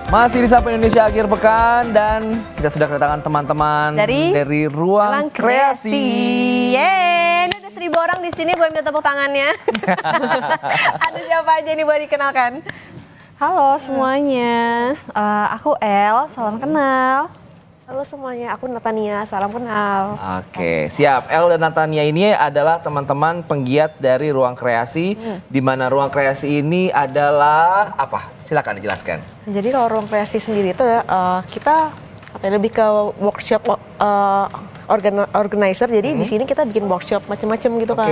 Masih di Sapa Indonesia akhir pekan dan kita sudah kedatangan teman-teman dari Ruang Kreasi. Yeay, ini ada 1.000 orang di sini, boleh minta tepuk tangannya. Ada siapa aja nih, boleh dikenalkan? Halo semuanya, aku El, salam kenal. Halo semuanya, aku Natania, salam kenal. Oke, siap. El dan Natania ini adalah teman-teman penggiat dari Ruang Kreasi, di mana Ruang Kreasi ini adalah apa? Silakan dijelaskan. Jadi kalau Ruang Kreasi sendiri itu kita lebih ke workshop organizer. Jadi di sini kita bikin workshop macam-macam gitu Kak.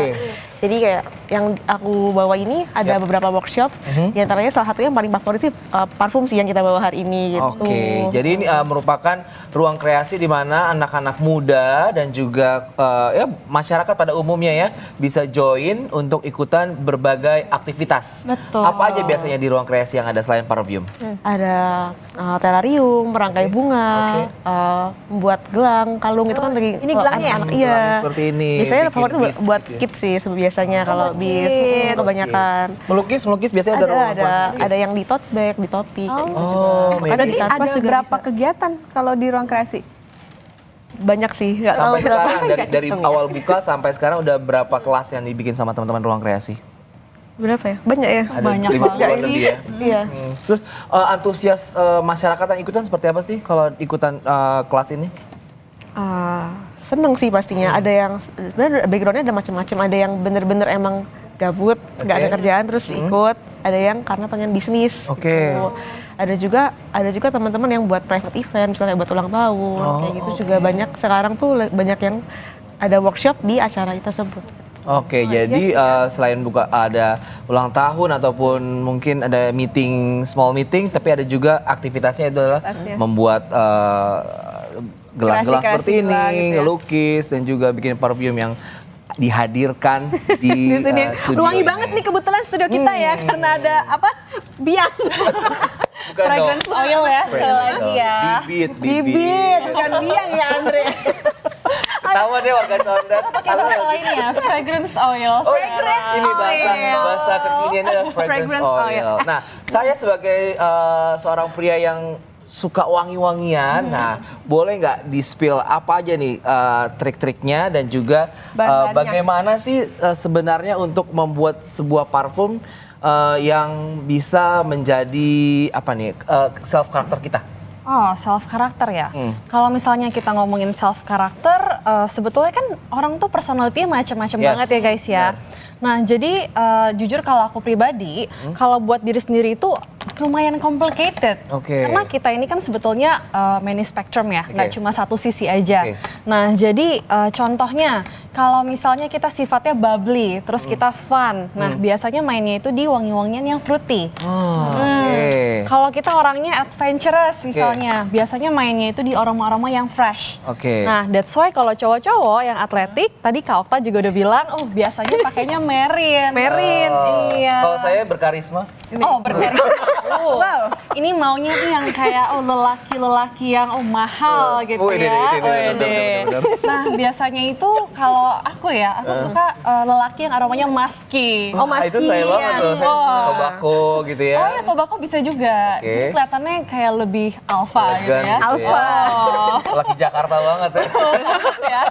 Jadi kayak yang aku bawa ini ada beberapa workshop. Di antaranya salah satu yang paling favorit sih parfum sih yang kita bawa hari ini gitu. Oke, jadi ini merupakan ruang kreasi di mana anak-anak muda dan juga ya masyarakat pada umumnya ya bisa join untuk ikutan berbagai aktivitas. Betul. Apa aja biasanya di ruang kreasi yang ada selain parfum? Ada terarium, merangkai bunga, membuat gelang, kalung itu kan lagi ini gelangnya ya? anak-anak iya. Seperti ini. Biasanya bikin favorit beads buat gitu ya. kids sih biasanya kalau beads kebanyakan. Melukis biasanya ada ruang Ada yang di tote bag, di topi kayak gitu juga. Oh, Berarti Di ada kanvas juga berapa bisa. kegiatan kalau di Ruang Kreasi? Banyak sih, nggak tahu sampai berapa. sekarang dari awal buka sampai sekarang udah berapa kelas yang dibikin sama teman-teman ruang kreasi? Berapa ya? Banyak ya? Ada Banyak 50 banget lebih ya. Iya. Terus antusias masyarakat yang ikutan seperti apa sih kalau ikutan kelas ini? Seneng sih pastinya. Ada yang sebenarnya backgroundnya ada macam-macam. Ada yang bener-bener emang gabut, nggak ada kerjaan terus ikut. Ada yang karena pengen bisnis. Oke. Gitu. Ada juga teman-teman yang buat private event, misalnya buat ulang tahun, kayak gitu juga banyak. Sekarang tuh banyak yang ada workshop di acara tersebut. Oke, jadi selain buka ada ulang tahun ataupun mungkin ada small meeting, tapi ada juga aktivitasnya itu adalah membuat gelang-gelang seperti ini, gitu ya. ngelukis dan juga bikin parfum yang dihadirkan di studio. Wangi ini. banget nih kebetulan studio kita ya, karena ada apa? Biang. Bukan Fragrance dong. oil ya, sekali lagi ya. Bibit. Bukan biang ya Andre. Ketahuan ya warga Condet. Pakai bahasa lainnya, fragrance oil. Oh, ini bahasa kekiniannya adalah fragrance oil. Nah, saya sebagai seorang pria yang suka wangi-wangian, nah boleh nggak di-spill apa aja nih trik-triknya dan juga bagaimana sih sebenarnya untuk membuat sebuah parfum yang bisa menjadi apa nih self karakter kita? Oh, self karakter ya. Kalau misalnya kita ngomongin self karakter, sebetulnya kan orang tuh personality-nya macam-macam banget ya guys ya. Nah, jadi jujur kalau aku pribadi, kalau buat diri sendiri itu lumayan complicated. Karena kita ini kan sebetulnya many spectrum ya, nggak cuma satu sisi aja. Nah, jadi contohnya kalau misalnya kita sifatnya bubbly, terus kita fun. Nah, biasanya mainnya itu di wangi-wangian yang fruity. Kalau kita orangnya adventurous misalnya, biasanya mainnya itu di aroma-aroma yang fresh. Nah, that's why kalau cowok-cowok yang atletik, tadi Kak Okta juga udah bilang, oh biasanya pakainya Merin. Iya. Kalau saya berkarisma. Oh, berkarisma. Wow. Ini maunya nih yang kayak lelaki-lelaki yang mahal gitu ya. Bener. Nah, biasanya itu kalau aku suka lelaki yang aromanya musky. Oh, musky. Itu saya banget tuh, saya tobacco gitu ya. Oh ya, tobacco bisa juga. Jadi kelihatannya kayak lebih alpha gitu ya. Alpha. Laki Jakarta banget ya.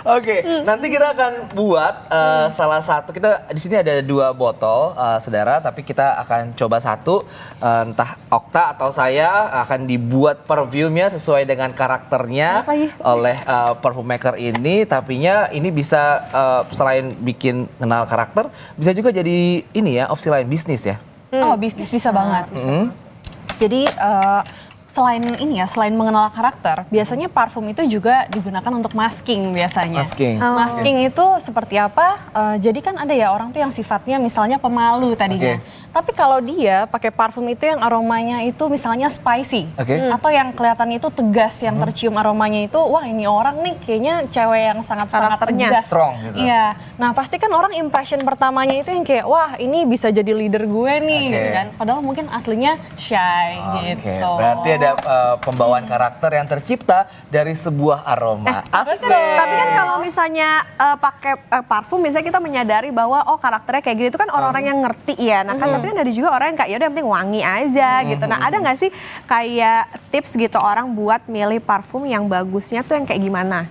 Oke, nanti kita akan buat salah satu. Kita di sini ada 2 botol, saudara. Tapi kita akan coba satu. Entah Okta atau saya akan dibuat parfumnya sesuai dengan karakternya oleh parfum maker ini. Tapinya ini bisa selain bikin kenal karakter, bisa juga jadi ini ya opsi lain bisnis ya. Oh, bisnis bisa banget. Jadi selain mengenal karakter, biasanya parfum itu juga digunakan untuk masking biasanya. Masking itu seperti apa? Jadi kan ada ya orang tuh yang sifatnya misalnya pemalu tadinya. Tapi kalau dia pakai parfum itu yang aromanya itu misalnya spicy, atau yang kelihatannya itu tegas, yang tercium aromanya itu, wah ini orang nih kayaknya cewek yang sangat-sangat tegas. Strong gitu. Iya. Nah pasti kan orang impression pertamanya itu yang kayak, wah ini bisa jadi leader gue nih, gitu kan. Padahal mungkin aslinya shy gitu. Berarti ada pembawaan karakter yang tercipta dari sebuah aroma. Asik. Tapi kan kalau misalnya pakai parfum, misalnya kita menyadari bahwa oh karakternya kayak gitu, itu kan orang-orang yang ngerti ya. Nah kan Tapi kan ada juga orang yang kayak yaudah yang penting wangi aja gitu. Nah ada nggak sih kayak tips gitu orang buat milih parfum yang bagusnya tuh yang kayak gimana?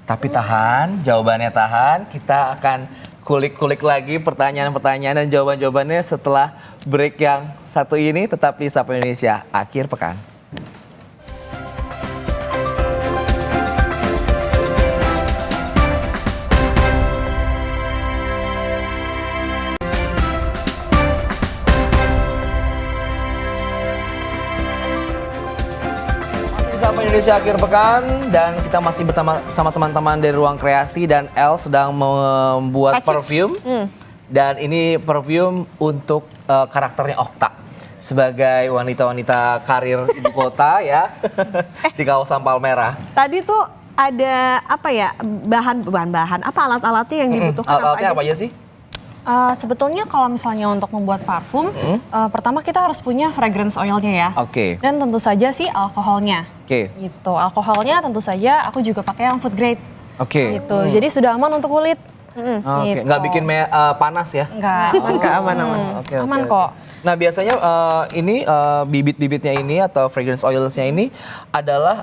Tapi tahan, jawabannya tahan. Kita akan kulik-kulik lagi pertanyaan-pertanyaan dan jawaban-jawabannya setelah break yang satu ini. Tetap di Sapa Indonesia Akhir Pekan. Sapa Indonesia Akhir Pekan dan kita masih bersama teman-teman dari Ruang Kreasi dan El sedang membuat perfume. Dan ini perfume untuk karakternya Okta sebagai wanita-wanita karir ibu kota ya di kawasan Palmerah. Tadi tuh ada apa ya bahan-bahan apa alat-alatnya yang dibutuhkan Alat-alatnya apa aja sih? Sebetulnya kalau misalnya untuk membuat parfum, pertama kita harus punya fragrance oilnya ya. Oke. Dan tentu saja sih alkoholnya. Oke. Gitu. Alkoholnya tentu saja aku juga pakai yang food grade. Oke. Gitu. Jadi sudah aman untuk kulit. Oke. Gitu. Nggak bikin panas ya? Enggak. aman. Oke, Aman oke. kok. Nah biasanya ini bibit-bibitnya ini atau fragrance oilsnya ini adalah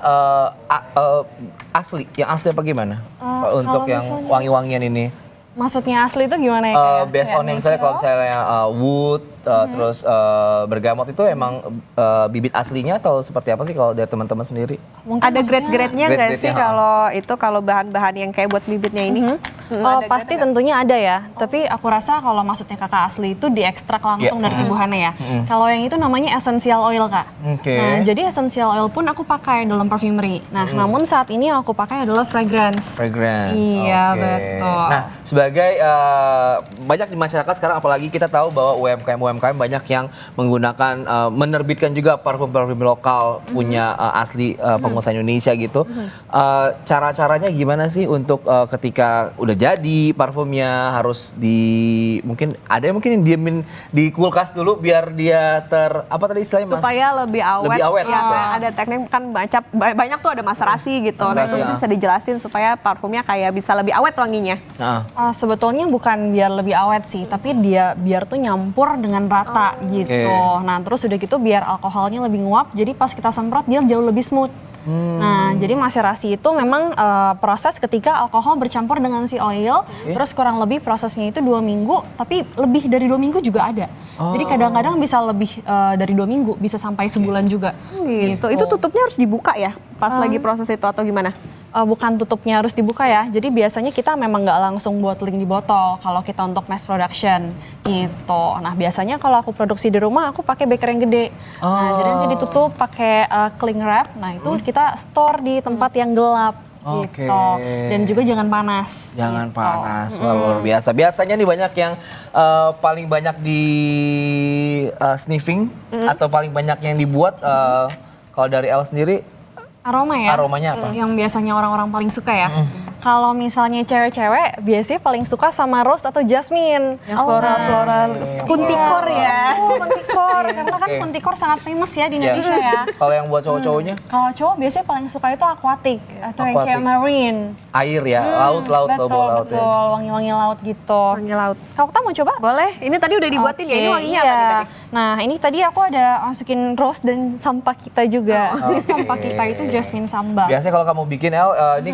asli. Yang asli apa gimana? Untuk kalau yang misalnya- wangi-wangian ini? Maksudnya asli itu gimana ya? Kayak- Based kayak on misalnya kalau natural? misalnya wood, terus bergamot itu emang bibit aslinya atau seperti apa sih kalau dari teman-teman sendiri? Mungkin Ada maksudnya- grade-grade-nya nggak sih Grade-grade-nya, kalau bahan-bahan yang kayak buat bibitnya ini? Oh, pasti tentunya ada ya. Tapi aku rasa kalau maksudnya kakak asli itu diekstrak langsung dari tumbuhannya ya. Kalau yang itu namanya essential oil kak. Oke. Nah jadi essential oil pun aku pakai dalam perfumery. Nah namun saat ini yang aku pakai adalah fragrance. Fragrance. Iya, oke. betul. Nah, sebagai banyak di masyarakat sekarang apalagi kita tahu bahwa UMKM banyak yang menggunakan menerbitkan juga parfum-parfum lokal punya asli pengusaha Indonesia gitu. Cara-caranya gimana sih untuk ketika udah jadi parfumnya harus mungkin ada yang mungkin yang diemin di kulkas dulu biar dia apa tadi istilahnya Mas? Supaya lebih awet. Lebih awet, Ya, betul. ada teknik kan banyak tuh ada maserasi gitu. Nah Maserasi, itu bisa dijelasin supaya parfumnya kayak bisa lebih awet wanginya. Nah, Sebetulnya bukan biar lebih awet sih, tapi dia biar tuh nyampur dengan rata gitu. Oke. Nah terus udah gitu biar alkoholnya lebih nguap, jadi pas kita semprot dia jauh lebih smooth. Nah jadi maserasi itu memang proses ketika alkohol bercampur dengan si oil, terus kurang lebih prosesnya itu 2 minggu, tapi lebih dari 2 minggu juga ada. Jadi kadang-kadang bisa lebih dari 2 minggu, bisa sampai sebulan juga. Gitu. Itu tutupnya harus dibuka ya pas lagi proses itu atau gimana? Bukan tutupnya harus dibuka ya. Jadi biasanya kita memang nggak langsung bottling di botol kalau kita untuk mass production gitu. Nah biasanya kalau aku produksi di rumah aku pakai beker yang gede. Nah jadi nanti ditutup pakai cling wrap. Nah itu kita store di tempat yang gelap. Oke. Gitu. Dan juga jangan panas. jangan gitu. panas, wah, luar biasa. Biasanya nih banyak yang paling banyak di sniffing atau paling banyak yang dibuat kalau dari El sendiri Aroma ya? aromanya apa? Yang biasanya orang-orang paling suka ya. Kalau misalnya cewek-cewek biasanya paling suka sama rose atau jasmine. Yang floral-floral. Kuntikor ya. Kuntikor, karena kan Oke. kuntikor sangat famous ya di Ya. Indonesia ya. Kalau yang buat cowok-cowoknya Kalau cowok biasanya paling suka itu aquatic atau yang kayak Aquatic. marine. air ya, laut bau Betul, laut ya. betul, wangi-wangi laut gitu. Wangi laut. Kalau kita mau coba? Boleh. Ini tadi udah dibuatin ya. Ini Oke, wanginya iya. apa nih tadi? Nah ini tadi aku ada masukin rose dan sampah kita juga. Jadi sampah kita itu jasmine samba. Biasanya kalau kamu bikin El, ini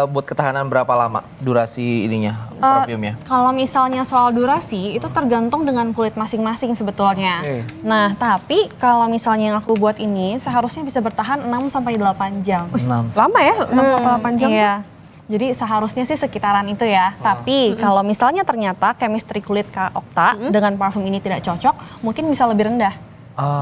buat ketahanan berapa lama durasi ininya, parfumnya? Kalau misalnya soal durasi itu tergantung dengan kulit masing-masing sebetulnya. Oke. Nah, tapi kalau misalnya yang aku buat ini seharusnya bisa bertahan 6 sampai 8 jam. 6. Lama ya? 6-8 jam. Iya. Jadi seharusnya sih sekitaran itu ya. Tapi kalau misalnya ternyata chemistry kulit Kak Okta dengan parfum ini tidak cocok, mungkin bisa lebih rendah.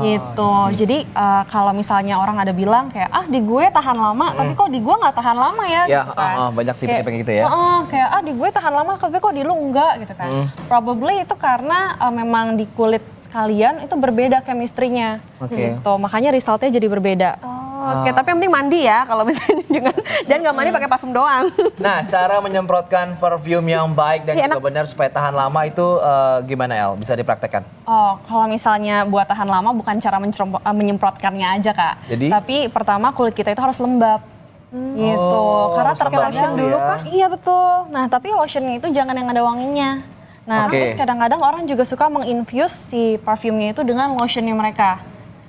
Gitu. Jadi kalau misalnya orang ada bilang kayak di gue tahan lama, tapi kok di gue nggak tahan lama ya? Ya, gitu kan. banyak tipe-tipe kayak gitu ya. Kayak di gue tahan lama, tapi kok di lu enggak gitu kan? Probably itu karena memang di kulit kalian itu berbeda chemistry-nya. Oke. Gitu. Makanya resultnya jadi berbeda. Oke, tapi yang penting mandi ya kalau misalnya jangan nggak mandi pakai parfum doang. Nah, cara menyemprotkan parfum yang baik dan Iya, juga benar supaya tahan lama itu gimana El? Bisa dipraktekkan? Kalau misalnya buat tahan lama bukan cara menyemprotkannya aja Kak. Jadi? Tapi pertama kulit kita itu harus lembab. Gitu. Oh, Karena harus lembab terkadang dulu ya. Iya betul. Nah, tapi lotionnya itu jangan yang ada wanginya. Nah, terus kadang-kadang orang juga suka menginfuse si parfumnya itu dengan lotionnya mereka.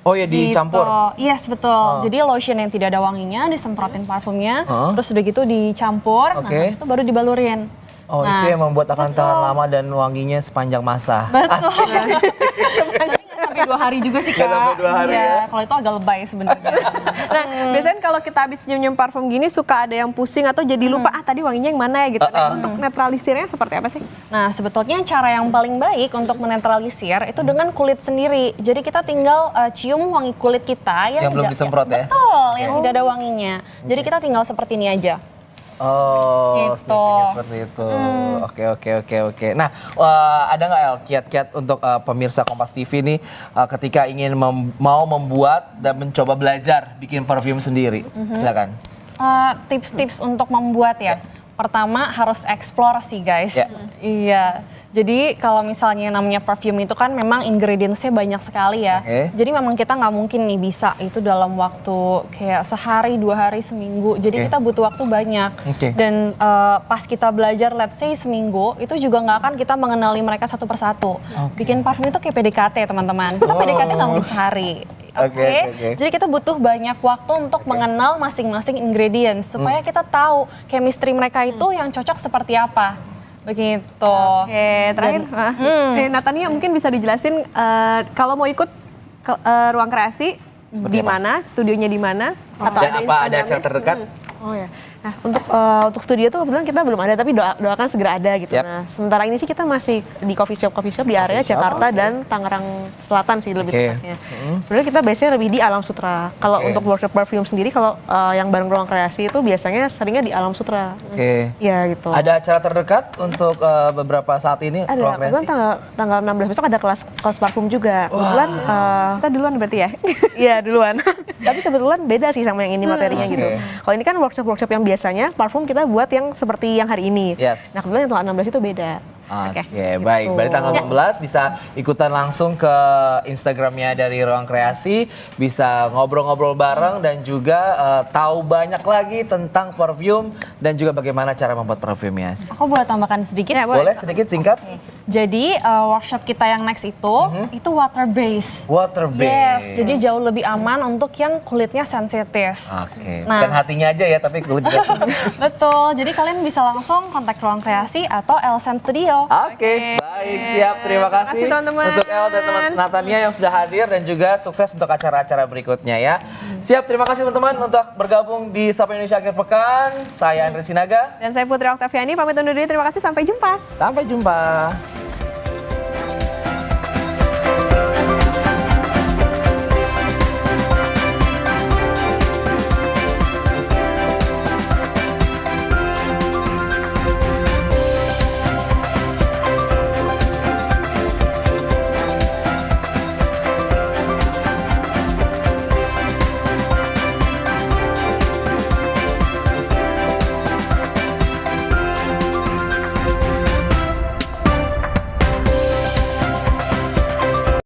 Oh ya, dicampur? Iya, yes, betul. Jadi lotion yang tidak ada wanginya disemprotin parfumnya, terus udah gitu dicampur, nah habis itu baru dibalurin. Oh, nah, itu yang membuat akan tahan lama dan wanginya sepanjang masa. Betul. Tapi nggak sampai 2 hari juga sih, Kak. Nggak sampai 2 hari ya? Kalau itu agak lebay sebenarnya. Nah, biasanya kalau kita habis nyium parfum gini suka ada yang pusing atau jadi lupa tadi wanginya yang mana ya gitu. Nah, untuk netralisirnya seperti apa sih? Nah, sebetulnya cara yang paling baik untuk menetralisir itu dengan kulit sendiri. Jadi kita tinggal cium wangi kulit kita yang belum disemprot ya? Betul, yang tidak ada wanginya. Jadi kita tinggal seperti ini aja. Oh, gitu. sniffingnya seperti itu. Oke. Nah, ada nggak El kiat-kiat untuk pemirsa Kompas TV nih ketika ingin mau membuat dan mencoba belajar bikin parfum sendiri? Silakan. Tips-tips untuk membuat ya. Pertama harus explore sih guys. Iya. Jadi kalau misalnya namanya perfume itu kan memang ingredientsnya banyak sekali ya. Jadi memang kita nggak mungkin nih bisa itu dalam waktu kayak sehari, 2 hari, seminggu. Jadi kita butuh waktu banyak. Dan pas kita belajar let's say seminggu, itu juga nggak akan kita mengenali mereka satu persatu. Bikin parfum itu kayak PDKT teman-teman. Kita PDKT nggak mungkin sehari. Jadi kita butuh banyak waktu untuk mengenal masing-masing ingredients supaya kita tahu chemistry mereka itu yang cocok seperti apa. Begitu. Oke, terakhir Natania mungkin bisa dijelasin kalau mau ikut ruang kreasi di mana, studionya di mana, atau dan apa ada acara terdekat? Oh ya. Nah, untuk studio tuh kebetulan kita belum ada, tapi doakan segera ada gitu. Nah, sementara ini sih kita masih di coffee shop di area Jakarta dan Tangerang Selatan sih lebih tepatnya. Sebenarnya kita biasanya lebih di Alam Sutra. Kalau untuk workshop perfume sendiri, kalau yang bareng ruang kreasi itu biasanya seringnya di Alam Sutra. Iya gitu. Ada acara terdekat untuk beberapa saat ini ruang kreasi? Ada, tanggal 16 besok ada kelas parfum juga. Kebetulan kita duluan berarti ya? Iya duluan. Tapi kebetulan beda sih sama yang ini materinya gitu. Kalau ini kan workshop yang biasanya parfum kita buat yang seperti yang hari ini. Nah kebetulan yang tanggal 16 itu beda. Oke, baik. Berarti tanggal 16 bisa ikutan langsung ke Instagramnya dari Ruang Kreasi, bisa ngobrol-ngobrol bareng dan juga tahu banyak lagi tentang parfum dan juga bagaimana cara membuat parfumnya. Aku boleh tambahkan sedikit? Ya, boleh sedikit singkat? Jadi workshop kita yang next itu water based. Water based. Yes, jadi jauh lebih aman untuk yang kulitnya sensitif. Bukan hatinya aja ya, tapi kulit juga. Betul, jadi kalian bisa langsung kontak Ruang Kreasi atau Elsen Studio. Baik, siap. Terima kasih teman-teman. Untuk El dan teman Natania yang sudah hadir dan juga sukses untuk acara-acara berikutnya ya. Siap, terima kasih teman-teman untuk bergabung di Sapa Indonesia Akhir Pekan. Saya Andre Sinaga. Dan saya Putri Oktaviani, pamit undur diri. Terima kasih, sampai jumpa. Sampai jumpa.